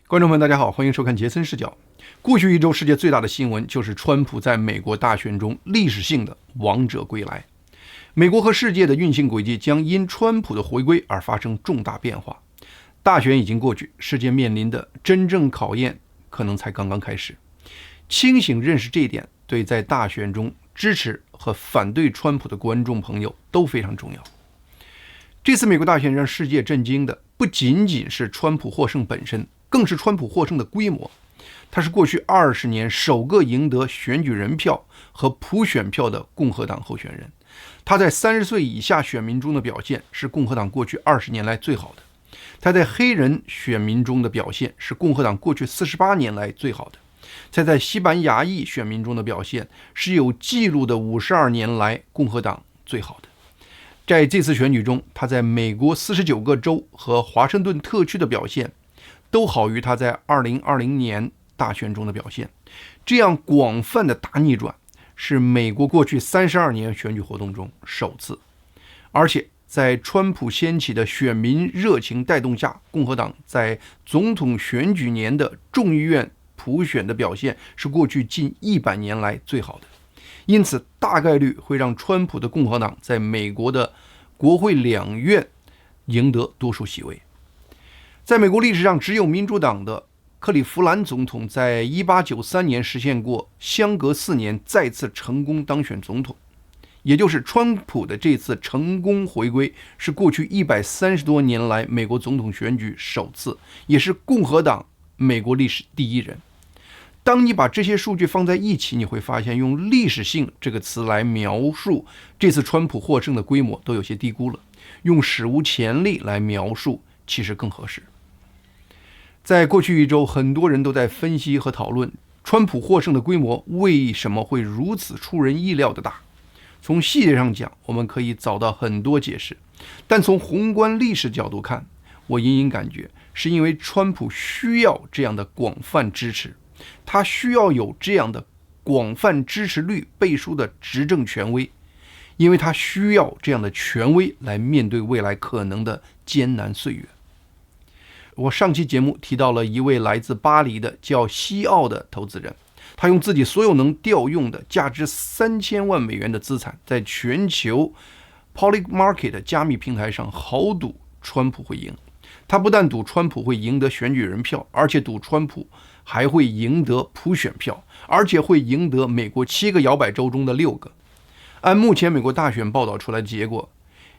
观众朋友大家好，欢迎收看杰森视角。过去一周世界最大的新闻就是川普在美国大选中历史性的王者归来。美国和世界的运行轨迹将因川普的回归而发生重大变化。大选已经过去，世界面临的真正考验可能才刚刚开始。清醒认识这一点，对在大选中支持和反对川普的观众朋友都非常重要。这次美国大选让世界震惊的不仅仅是川普获胜本身，更是川普获胜的规模。他是过去20年首个赢得选举人票和普选票的共和党候选人。他在30岁以下选民中的表现是共和党过去20年来最好的。他在黑人选民中的表现是共和党过去48年来最好的。他在西班牙裔选民中的表现是有记录的52年来共和党最好的。在这次选举中，他在美国49个州和华盛顿特区的表现都好于他在2020年大选中的表现。这样广泛的大逆转是美国过去32年选举活动中首次。而且在川普掀起的选民热情带动下，共和党在总统选举年的众议院普选的表现是过去近100年来最好的。因此大概率会让川普的共和党在美国的国会两院赢得多数席位。在美国历史上，只有民主党的克利夫兰总统在1893年实现过相隔4年再次成功当选总统，也就是川普的这次成功回归是过去130多年来美国总统选举首次，也是共和党美国历史第一人。当你把这些数据放在一起，你会发现用历史性这个词来描述这次川普获胜的规模都有些低估了，用史无前例来描述其实更合适。在过去一周，很多人都在分析和讨论川普获胜的规模为什么会如此出人意料的大。从细节上讲，我们可以找到很多解释，但从宏观历史角度看，我隐隐感觉是因为川普需要这样的广泛支持，他需要有这样的广泛支持率背书的执政权威，因为他需要这样的权威来面对未来可能的艰难岁月。我上期节目提到了一位来自巴黎的叫西奥的投资人，他用自己所有能调用的价值3000万美元的资产，在全球 Polymarket 加密平台上豪赌川普会赢。他不但赌川普会赢得选举人票，而且赌川普还会赢得普选票，而且会赢得美国7个摇摆州中的6个。按目前美国大选报道出来的结果，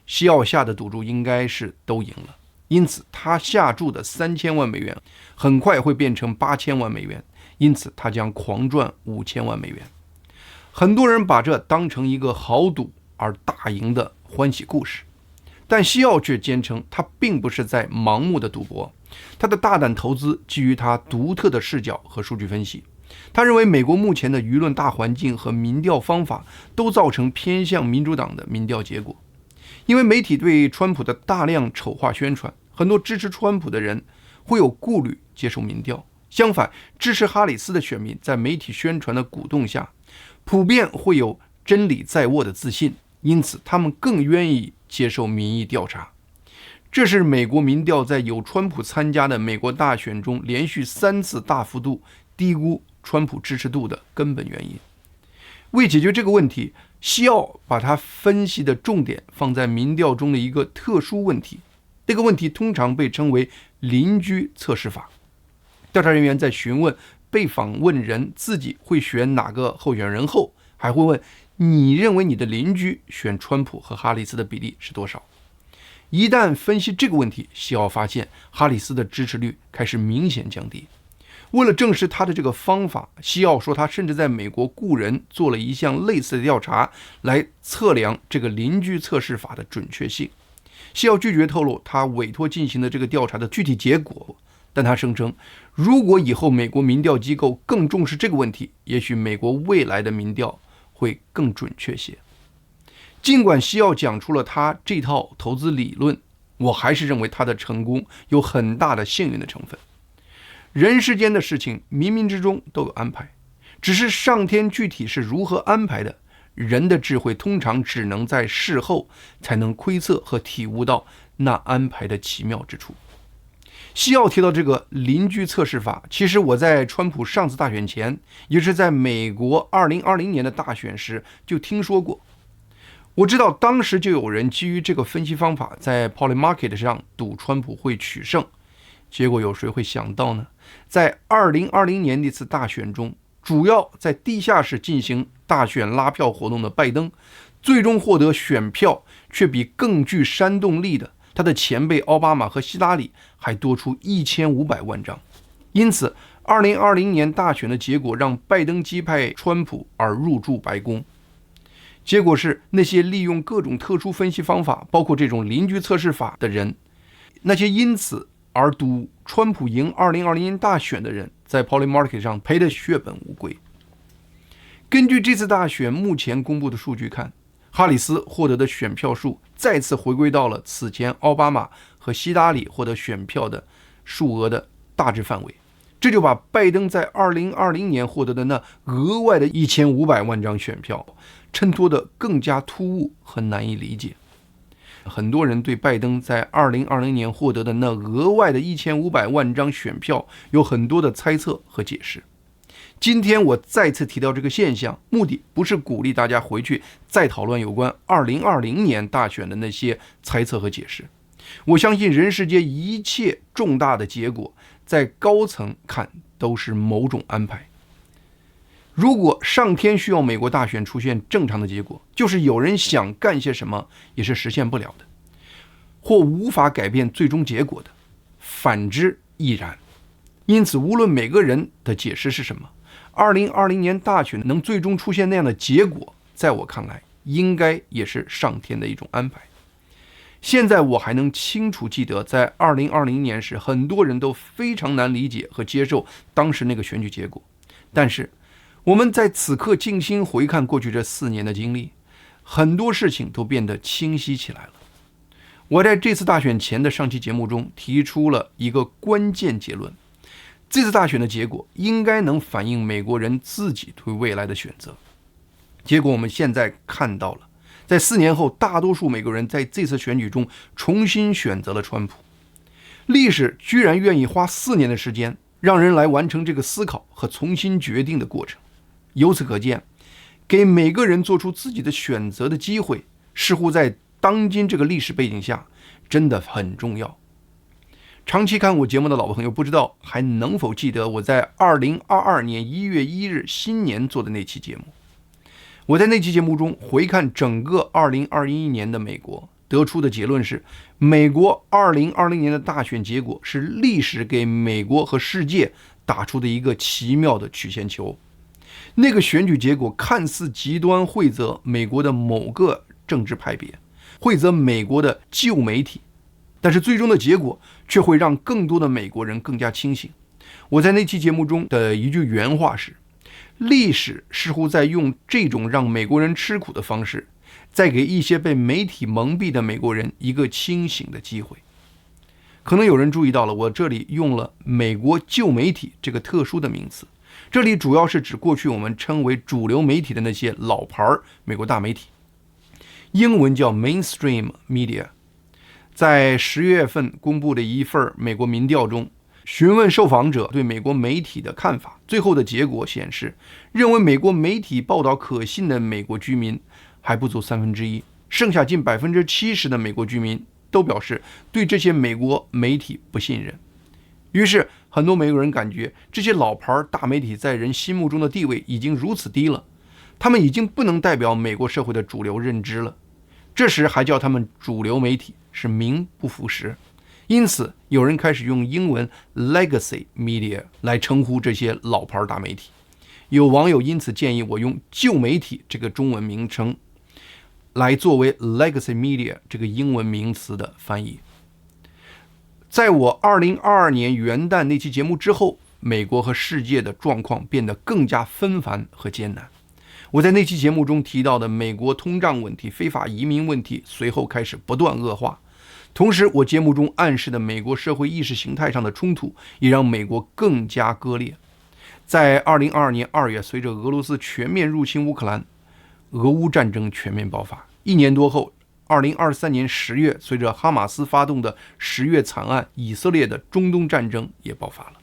西奥下的赌注应该是都赢了。因此他下注的3000万美元很快会变成8000万美元，因此他将狂赚5000万美元。很多人把这当成一个豪赌而大赢的欢喜故事，但西奥却坚称他并不是在盲目的赌博，他的大胆投资基于他独特的视角和数据分析。他认为美国目前的舆论大环境和民调方法都造成偏向民主党的民调结果。因为媒体对川普的大量丑化宣传，很多支持川普的人会有顾虑接受民调。相反，支持哈里斯的选民在媒体宣传的鼓动下，普遍会有真理在握的自信，因此他们更愿意接受民意调查。这是美国民调在有川普参加的美国大选中连续3次大幅度低估川普支持度的根本原因。为解决这个问题，西奥把他分析的重点放在民调中的一个特殊问题，这个问题通常被称为邻居测试法。调查人员在询问被访问人自己会选哪个候选人后，还会问你认为你的邻居选川普和哈里斯的比例是多少。一旦分析这个问题，西奥发现哈里斯的支持率开始明显降低。为了证实他的这个方法，西奥说他甚至在美国雇人做了一项类似的调查，来测量这个邻居测试法的准确性。西奥拒绝透露他委托进行的这个调查的具体结果，但他声称，如果以后美国民调机构更重视这个问题，也许美国未来的民调会更准确些。尽管西奥讲出了他这套投资理论，我还是认为他的成功有很大的幸运的成分。人世间的事情冥冥之中都有安排，只是上天具体是如何安排的，人的智慧通常只能在事后才能窥测和体悟到那安排的奇妙之处。西奥提到这个邻居测试法，其实我在川普上次大选前，也就是在美国2020年的大选时就听说过。我知道当时就有人基于这个分析方法在 Polymarket 上赌川普会取胜，结果有谁会想到呢？在2020年那次大选中，主要在地下室进行大选拉票活动的拜登，最终获得选票却比更具煽动力的他的前辈奥巴马和希拉里还多出1500万张。因此2020年大选的结果让拜登击败川普而入驻白宫。结果是那些利用各种特殊分析方法，包括这种邻居测试法的人，那些因此而赌川普赢2020年大选的人，在 Polymarket 上赔得血本无归。根据这次大选目前公布的数据看，哈里斯获得的选票数再次回归到了此前奥巴马和希拉里获得选票的数额的大致范围，这就把拜登在2020年获得的那额外的1500万张选票衬托得更加突兀和难以理解。很多人对拜登在2020年获得的那额外的1500万张选票有很多的猜测和解释。今天我再次提到这个现象，目的不是鼓励大家回去再讨论有关2020年大选的那些猜测和解释。我相信人世间一切重大的结果，在高层看都是某种安排。如果上天需要美国大选出现正常的结果，就是有人想干些什么也是实现不了的，或无法改变最终结果的，反之亦然。因此无论每个人的解释是什么，2020年大选能最终出现那样的结果，在我看来应该也是上天的一种安排。现在我还能清楚记得，在2020年时，很多人都非常难理解和接受当时那个选举结果。但是我们在此刻静心回看过去这4年的经历，很多事情都变得清晰起来了。我在这次大选前的上期节目中提出了一个关键结论，这次大选的结果应该能反映美国人自己对未来的选择。结果我们现在看到了，在4年后，大多数美国人在这次选举中重新选择了川普。历史居然愿意花4年的时间，让人来完成这个思考和重新决定的过程。由此可见，给每个人做出自己的选择的机会，似乎在当今这个历史背景下真的很重要。长期看我节目的老朋友不知道还能否记得我在2022年1月1日新年做的那期节目。我在那期节目中回看整个2021年的美国，得出的结论是，美国2020年的大选结果是历史给美国和世界打出的一个奇妙的曲线球。那个选举结果看似极端惠泽美国的某个政治派别，惠泽美国的旧媒体，但是最终的结果却会让更多的美国人更加清醒。我在那期节目中的一句原话是，历史似乎在用这种让美国人吃苦的方式，再给一些被媒体蒙蔽的美国人一个清醒的机会。可能有人注意到了，我这里用了美国旧媒体这个特殊的名词，这里主要是指过去我们称为主流媒体的那些老牌美国大媒体，英文叫 mainstream media。 在10月份公布的一份美国民调中，询问受访者对美国媒体的看法，最后的结果显示，认为美国媒体报道可信的美国居民还不足1/3，剩下近70%的美国居民都表示对这些美国媒体不信任。于是很多美国人感觉这些老牌大媒体在人心目中的地位已经如此低了，他们已经不能代表美国社会的主流认知了。这时还叫他们主流媒体是名不副实。因此有人开始用英文 legacy media 来称呼这些老牌大媒体。有网友因此建议我用旧媒体这个中文名称来作为 legacy media 这个英文名词的翻译。在我2022年元旦那期节目之后，美国和世界的状况变得更加纷繁和艰难。我在那期节目中提到的美国通胀问题、非法移民问题随后开始不断恶化。同时我节目中暗示的美国社会意识形态上的冲突也让美国更加割裂。在2022年2月，随着俄罗斯全面入侵乌克兰，俄乌战争全面爆发。1年多后， 2023年10月，随着哈马斯发动的10月惨案，以色列的中东战争也爆发了。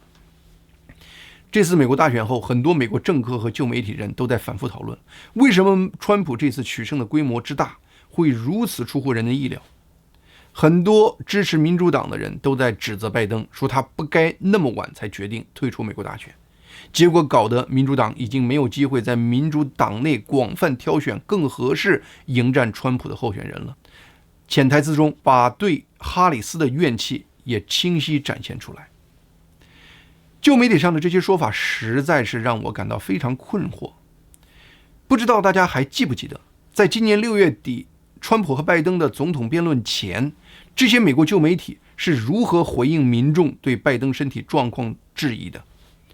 这次美国大选后，很多美国政客和旧媒体人都在反复讨论，为什么川普这次取胜的规模之大，会如此出乎人的意料。很多支持民主党的人都在指责拜登，说他不该那么晚才决定退出美国大选，结果搞得民主党已经没有机会在民主党内广泛挑选更合适迎战川普的候选人了。潜台词中把对哈里斯的怨气也清晰展现出来。旧媒体上的这些说法实在是让我感到非常困惑。不知道大家还记不记得，在今年6月底川普和拜登的总统辩论前，这些美国旧媒体是如何回应民众对拜登身体状况质疑的。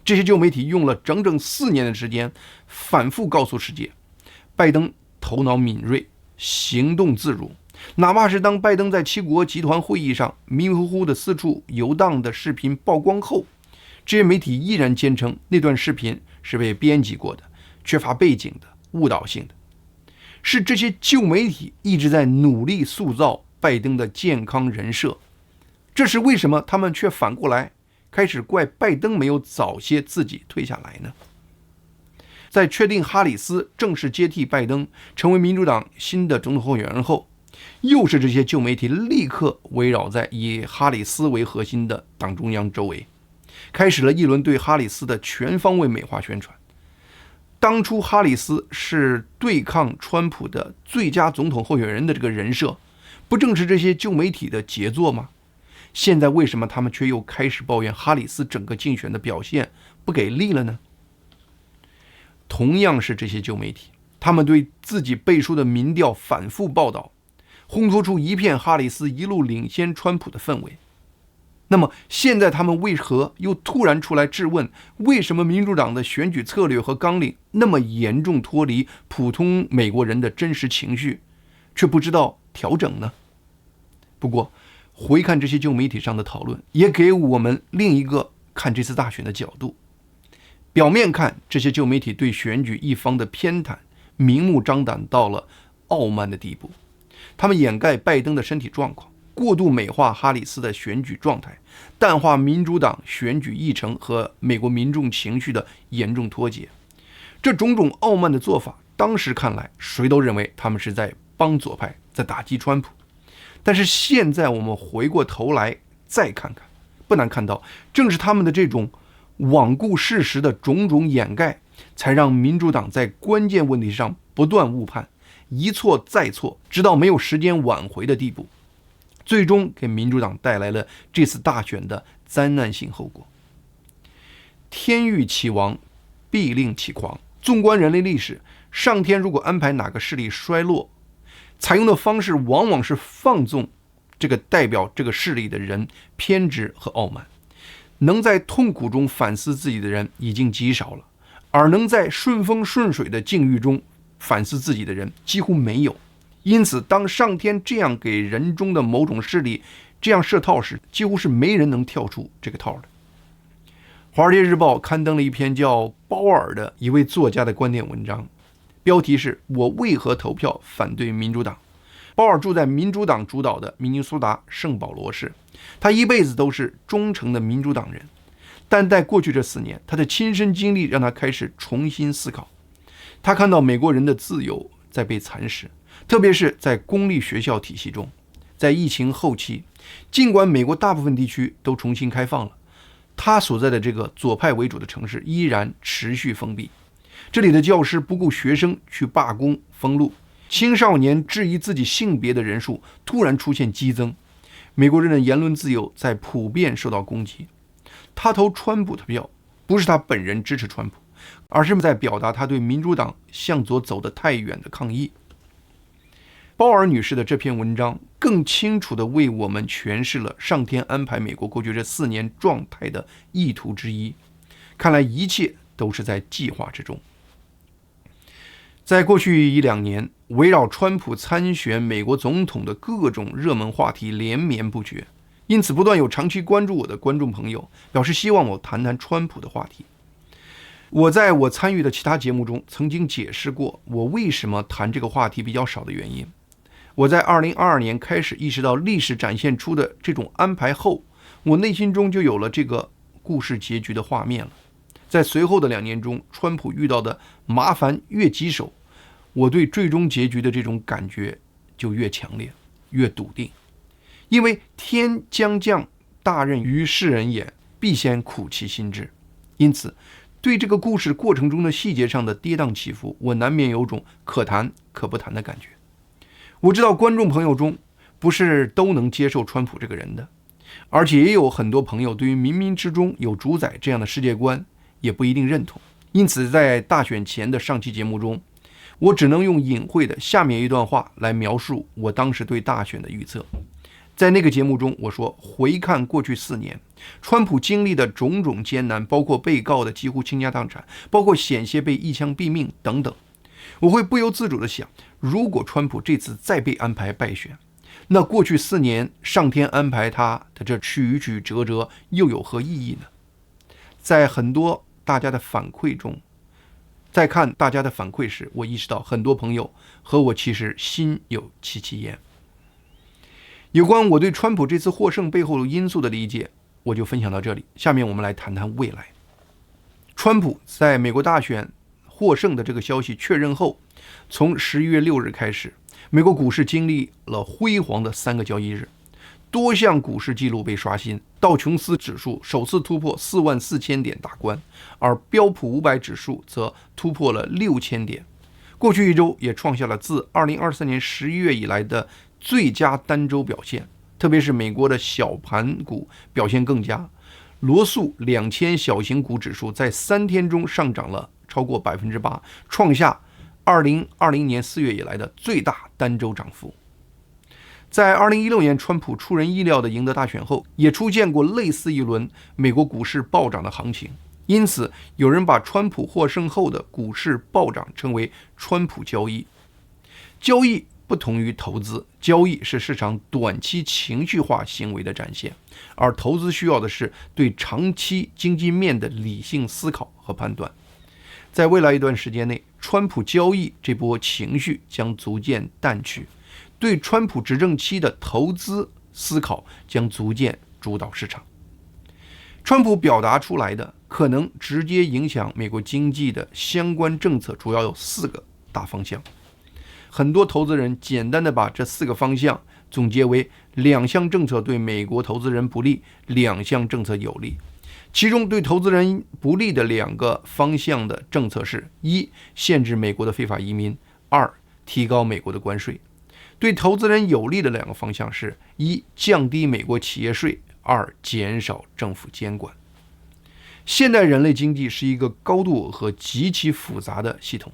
这些旧媒体用了整整4年的时间，反复告诉世界，拜登头脑敏锐，行动自如。哪怕是当拜登在七国集团会议上迷迷糊糊的四处游荡的视频曝光后，这些媒体依然坚称那段视频是被编辑过的，缺乏背景的，误导性的。是这些旧媒体一直在努力塑造拜登的健康人设，这是为什么他们却反过来开始怪拜登没有早些自己退下来呢？在确定哈里斯正式接替拜登成为民主党新的总统候选人后，又是这些旧媒体立刻围绕在以哈里斯为核心的党中央周围，开始了一轮对哈里斯的全方位美化宣传。当初哈里斯是对抗川普的最佳总统候选人的这个人设，不正是这些旧媒体的杰作吗？现在为什么他们却又开始抱怨哈里斯整个竞选的表现不给力了呢？同样是这些旧媒体，他们对自己背书的民调反复报道，烘托出一片哈里斯一路领先川普的氛围。那么现在他们为何又突然出来质问，为什么民主党的选举策略和纲领那么严重脱离普通美国人的真实情绪，却不知道调整呢？不过回看这些旧媒体上的讨论，也给我们另一个看这次大选的角度。表面看，这些旧媒体对选举一方的偏袒明目张胆到了傲慢的地步，他们掩盖拜登的身体状况，过度美化哈里斯的选举状态，淡化民主党选举议程和美国民众情绪的严重脱节。这种种傲慢的做法，当时看来谁都认为他们是在帮左派，在打击川普。但是现在我们回过头来再看看，不难看到，正是他们的这种罔顾事实的种种掩盖，才让民主党在关键问题上不断误判，一错再错，直到没有时间挽回的地步，最终给民主党带来了这次大选的灾难性后果。天欲起王，必令其狂。纵观人类历史，上天如果安排哪个势力衰落，采用的方式往往是放纵这个代表这个势力的人偏执和傲慢。能在痛苦中反思自己的人已经极少了，而能在顺风顺水的境遇中反思自己的人几乎没有。因此当上天这样给人中的某种势力这样设套时，几乎是没人能跳出这个套的。华尔街日报刊登了一篇叫鲍尔的一位作家的观点文章，标题是我为何投票反对民主党。鲍尔住在民主党主导的明尼苏达圣保罗市，他一辈子都是忠诚的民主党人，但在过去这4年，他的亲身经历让他开始重新思考。他看到美国人的自由在被蚕食，特别是在公立学校体系中。在疫情后期，尽管美国大部分地区都重新开放了，他所在的这个左派为主的城市依然持续封闭。这里的教师不顾学生去罢工封路，青少年质疑自己性别的人数突然出现激增，美国人的言论自由在普遍受到攻击。他投川普的票，不是他本人支持川普，而是在表达他对民主党向左走得太远的抗议。鲍尔女士的这篇文章更清楚地为我们诠释了上天安排美国过去这4年状态的意图之一。看来一切都是在计划之中。在过去1-2年，围绕川普参选美国总统的各种热门话题连绵不绝，因此不断有长期关注我的观众朋友表示希望我谈谈川普的话题。我在我参与的其他节目中曾经解释过我为什么谈这个话题比较少的原因。我在2022年开始意识到历史展现出的这种安排后，我内心中就有了这个故事结局的画面了。在随后的2年中，川普遇到的麻烦越棘手，我对最终结局的这种感觉就越强烈，越笃定。因为天将降大任于斯人也，必先苦其心志。因此，对这个故事过程中的细节上的跌宕起伏，我难免有种可谈可不谈的感觉。我知道观众朋友中不是都能接受川普这个人的，而且也有很多朋友对于冥冥之中有主宰这样的世界观也不一定认同。因此，在大选前的上期节目中，我只能用隐晦的下面一段话来描述我当时对大选的预测。在那个节目中，我说，回看过去4年，川普经历的种种艰难，包括被告的几乎倾家荡产，包括险些被一枪毙命等等，我会不由自主地想，如果川普这次再被安排败选，那过去4年上天安排他的这曲曲折折又有何意义呢？在很多大家的反馈中，在看大家的反馈时，我意识到很多朋友和我其实心有戚戚焉。有关我对川普这次获胜背后因素的理解，我就分享到这里。下面我们来谈谈未来。川普在美国大选获胜的这个消息确认后，从11月6日开始，美国股市经历了辉煌的3个交易日，多项股市纪录被刷新，道琼斯指数首次突破44000点大关，而标普500指数则突破了6000点。过去一周也创下了自2023年11月以来的最佳单周表现，特别是美国的小盘股表现更佳。罗素2000小型股指数在3天中上涨了超过 8%， 创下2020年4月以来的最大单周涨幅。在2016年川普出人意料地赢得大选后，也出现过类似一轮美国股市暴涨的行情，因此有人把川普获胜后的股市暴涨称为川普交易。交易不同于投资，交易是市场短期情绪化行为的展现，而投资需要的是对长期经济面的理性思考和判断。在未来一段时间内，川普交易这波情绪将逐渐淡去，对川普执政期的投资思考将逐渐主导市场。川普表达出来的可能直接影响美国经济的相关政策主要有4个大方向。很多投资人简单的把这4个方向总结为2项政策对美国投资人不利，2项政策有利。其中对投资人不利的2个方向的政策是：1. 限制美国的非法移民； 2. 提高美国的关税。对投资人有利的2个方向是：1. 降低美国企业税； 2. 减少政府监管。现代人类经济是一个高度和极其复杂的系统，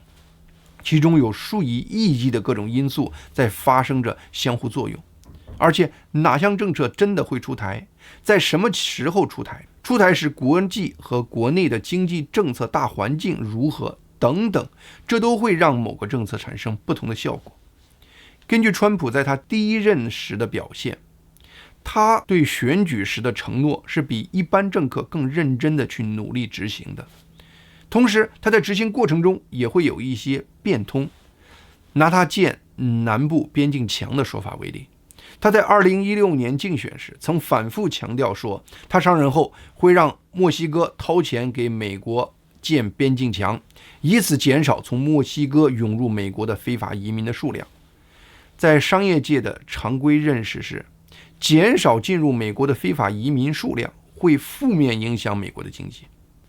其中有数以亿计的各种因素在发生着相互作用，而且哪项政策真的会出台，在什么时候出台，出台时国际和国内的经济政策大环境如何等等，这都会让某个政策产生不同的效果。根据川普在他第1任时的表现，他对选举时的承诺是比一般政客更认真的去努力执行的。同时他在执行过程中也会有一些变通。拿他建南部边境墙的说法为例，他在2016年竞选时曾反复强调说，他上任后会让墨西哥掏钱给美国建边境墙，以此减少从墨西哥涌入美国的非法移民的数量。在商业界的常规认识是，减少进入美国的非法移民数量会负面影响美国的经济。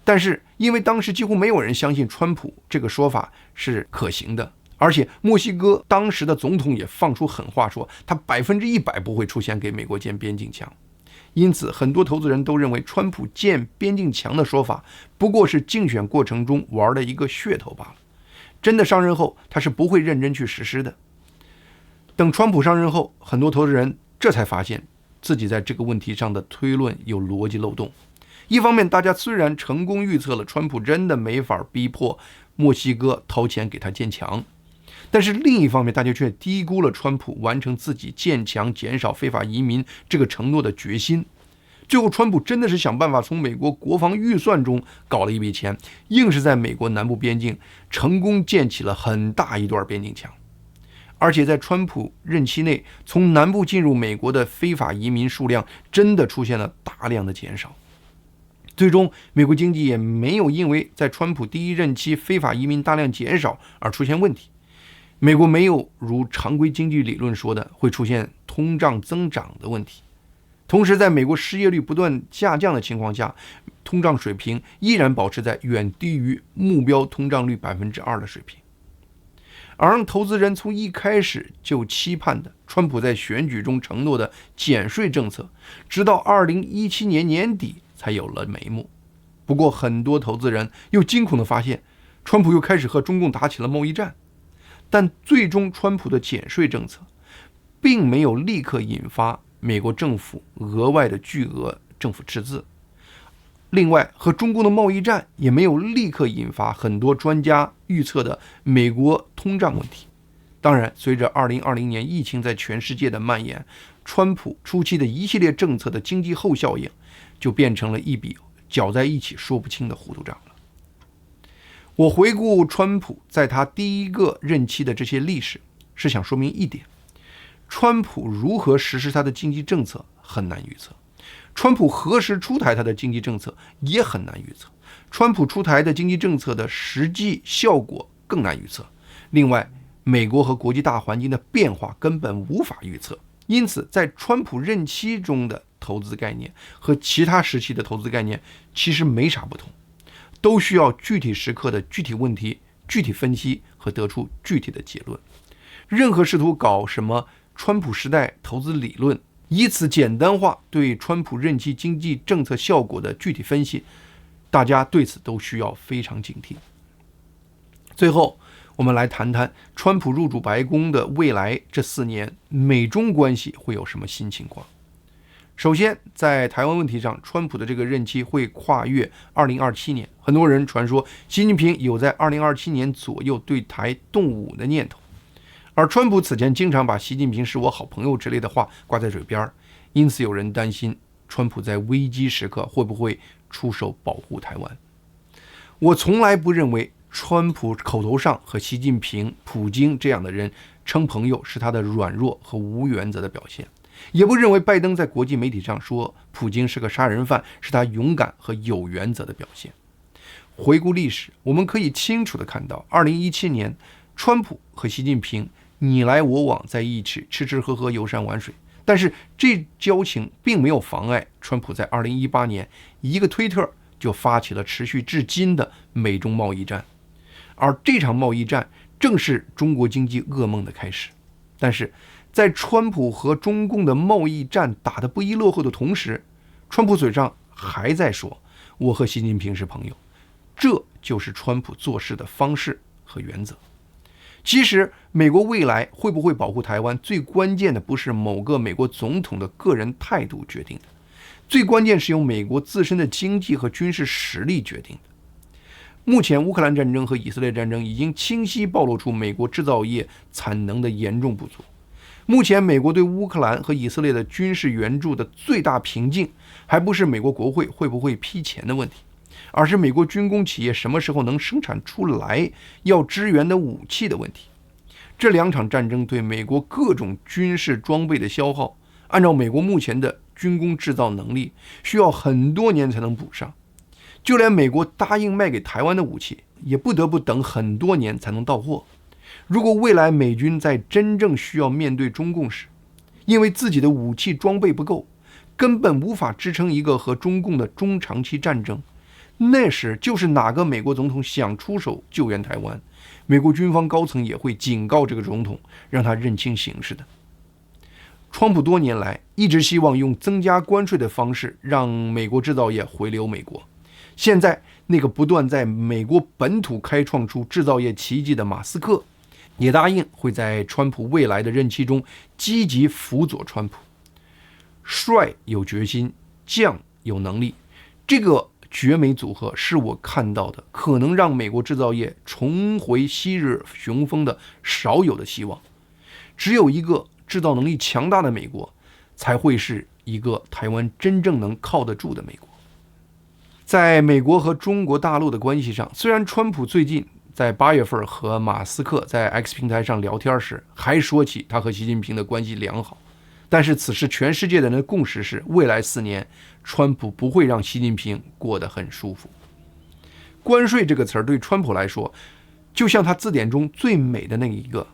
但是因为当时几乎没有人相信川普这个说法是可行的，而且墨西哥当时的总统也放出狠话说，他100%不会出现给美国建边境墙。因此很多投资人都认为川普建边境墙的说法不过是竞选过程中玩的一个噱头罢了，真的上任后他是不会认真去实施的。等川普上任后，很多投资人这才发现自己在这个问题上的推论有逻辑漏洞。一方面，大家虽然成功预测了川普真的没法逼迫墨西哥掏钱给他建墙，但是另一方面，大家却低估了川普完成自己建墙减少非法移民这个承诺的决心。最后川普真的是想办法从美国国防预算中搞了一笔钱，硬是在美国南部边境成功建起了很大一段边境墙。而且在川普任期内，从南部进入美国的非法移民数量真的出现了大量的减少。最终，美国经济也没有因为在川普第一任期非法移民大量减少而出现问题。美国没有如常规经济理论说的会出现通胀增长的问题。同时，在美国失业率不断下降的情况下，通胀水平依然保持在远低于目标通胀率 2% 的水平。而让投资人从一开始就期盼的川普在选举中承诺的减税政策，直到2017年年底才有了眉目。不过，很多投资人又惊恐地发现，川普又开始和中共打起了贸易战。但最终，川普的减税政策并没有立刻引发美国政府额外的巨额政府赤字。另外，和中共的贸易战也没有立刻引发很多专家预测的美国通胀问题。当然，随着2020年疫情在全世界的蔓延，川普初期的一系列政策的经济后效应就变成了一笔搅在一起说不清的糊涂账了。我回顾川普在他第一个任期的这些历史，是想说明一点：川普如何实施他的经济政策很难预测，川普何时出台他的经济政策也很难预测，川普出台的经济政策的实际效果更难预测。另外，美国和国际大环境的变化根本无法预测，因此在川普任期中的投资概念和其他时期的投资概念其实没啥不同，都需要具体时刻的具体问题具体分析和得出具体的结论。任何试图搞什么川普时代投资理论，以此简单化对川普任期经济政策效果的具体分析，大家对此都需要非常警惕。最后，我们来谈谈川普入主白宫的未来这4年，美中关系会有什么新情况。首先，在台湾问题上，川普的这个任期会跨越2027年。很多人传说习近平有在2027年左右对台动武的念头，而川普此前经常把习近平是我好朋友之类的话挂在嘴边，因此有人担心川普在危机时刻会不会出手保护台湾。我从来不认为川普口头上和习近平、普京这样的人称朋友是他的软弱和无原则的表现，也不认为拜登在国际媒体上说普京是个杀人犯是他勇敢和有原则的表现。回顾历史，我们可以清楚地看到2017年川普和习近平你来我往在一起吃吃喝喝游山玩水，但是这交情并没有妨碍川普在2018年一个推特就发起了持续至今的美中贸易战，而这场贸易战正是中国经济噩梦的开始。但是在川普和中共的贸易战打得不亦乐乎的同时，川普嘴上还在说我和习近平是朋友，这就是川普做事的方式和原则。其实美国未来会不会保护台湾，最关键的不是某个美国总统的个人态度决定的，最关键是由美国自身的经济和军事实力决定的。目前乌克兰战争和以色列战争已经清晰暴露出美国制造业产能的严重不足。目前美国对乌克兰和以色列的军事援助的最大瓶颈，还不是美国国会会不会批钱的问题，而是美国军工企业什么时候能生产出来要支援的武器的问题。这2场战争对美国各种军事装备的消耗，按照美国目前的军工制造能力，需要很多年才能补上。就连美国答应卖给台湾的武器，也不得不等很多年才能到货。如果未来美军在真正需要面对中共时，因为自己的武器装备不够，根本无法支撑一个和中共的中长期战争，那时就是哪个美国总统想出手救援台湾，美国军方高层也会警告这个总统，让他认清形势的。川普多年来一直希望用增加关税的方式让美国制造业回流美国，现在那个不断在美国本土开创出制造业奇迹的马斯克，也答应会在川普未来的任期中积极辅佐川普。帅有决心，犟有能力，这个绝美组合是我看到的可能让美国制造业重回昔日雄风的少有的希望。只有一个制造能力强大的美国，才会是一个台湾真正能靠得住的美国。在美国和中国大陆的关系上，虽然川普最近在8月份和马斯克在 X 平台上聊天时，还说起他和习近平的关系良好。但是此时全世界的人的共识是，未来4年，川普不会让习近平过得很舒服。关税这个词儿对川普来说，就像他字典中最美的那一个，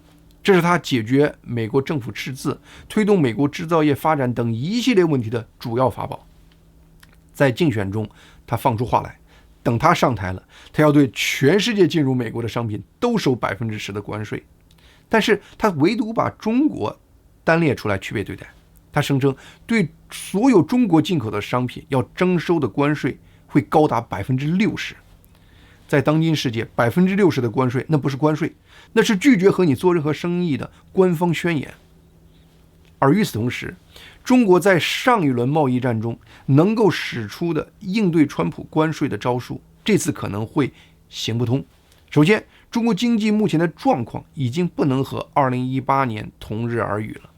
这是他解决美国政府赤字、推动美国制造业发展等一系列问题的主要法宝。在竞选中，他放出话来，等他上台了，他要对全世界进入美国的商品都收10%的关税，但是他唯独把中国单列出来区别对待。他声称对所有中国进口的商品要征收的关税会高达60%。在当今世界，60%的关税那不是关税，那是拒绝和你做任何生意的官方宣言。而与此同时，中国在上一轮贸易战中能够使出的应对川普关税的招数，这次可能会行不通。首先，中国经济目前的状况已经不能和2018年同日而语了。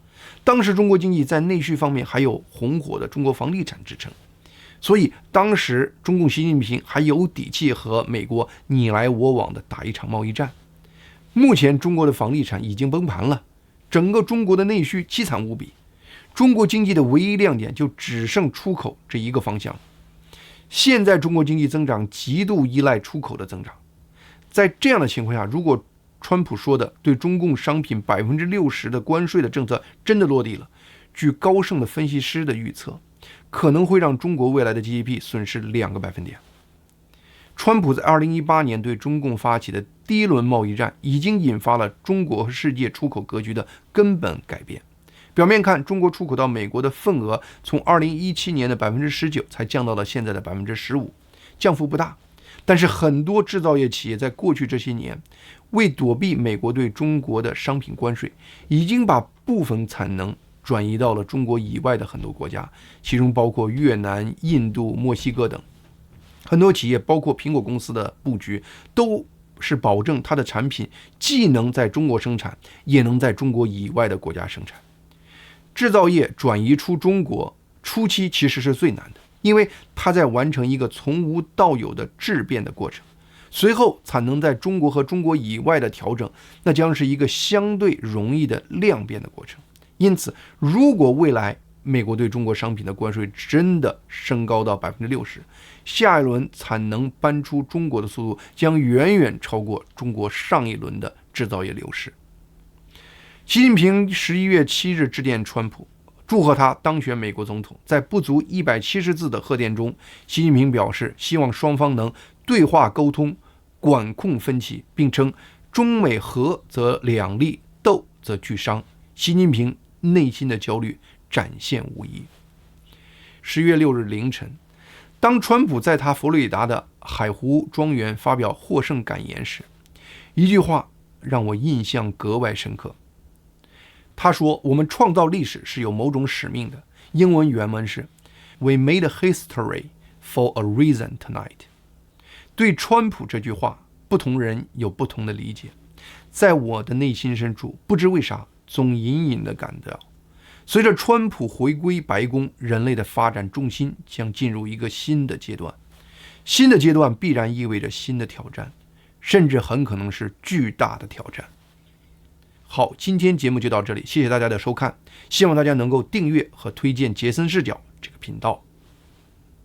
当时中国经济在内需方面还有红火的中国房地产支撑，所以当时中共习近平还有底气和美国你来我往的打一场贸易战。目前中国的房地产已经崩盘了，整个中国的内需凄惨无比，中国经济的唯一亮点就只剩出口这一个方向。现在中国经济增长极度依赖出口的增长，在这样的情况下，如果川普说的对中共商品60%的关税的政策真的落地了，据高盛的分析师的预测，可能会让中国未来的 GDP 损失2个百分点。川普在2018年对中共发起的第一轮贸易战，已经引发了中国和世界出口格局的根本改变。表面看，中国出口到美国的份额从2017年的19%才降到了现在的15%，降幅不大。但是很多制造业企业在过去这些年，为躲避美国对中国的商品关税，已经把部分产能转移到了中国以外的很多国家，其中包括越南、印度、墨西哥等。很多企业，包括苹果公司的布局，都是保证它的产品既能在中国生产，也能在中国以外的国家生产。制造业转移出中国初期其实是最难的，因为它在完成一个从无到有的质变的过程，随后产能在中国和中国以外的调整，那将是一个相对容易的量变的过程。因此，如果未来美国对中国商品的关税真的升高到60%，下一轮产能搬出中国的速度将远远超过中国上一轮的制造业流失。习近平11月7日致电川普，祝贺他当选美国总统。在不足170字的贺电中，习近平表示希望双方能对话沟通，管控分歧，并称中美和则两利，斗则俱伤。习近平内心的焦虑展现无遗。10月6日凌晨，当川普在他佛罗里达的海湖庄园发表获胜感言时，一句话让我印象格外深刻。他说，我们创造历史是有某种使命的。英文原文是 We made history for a reason tonight。 对川普这句话，不同人有不同的理解。在我的内心深处，不知为啥总隐隐地感到，随着川普回归白宫，人类的发展重心将进入一个新的阶段。新的阶段必然意味着新的挑战，甚至很可能是巨大的挑战。好，今天节目就到这里，谢谢大家的收看，希望大家能够订阅和推荐杰森视角这个频道。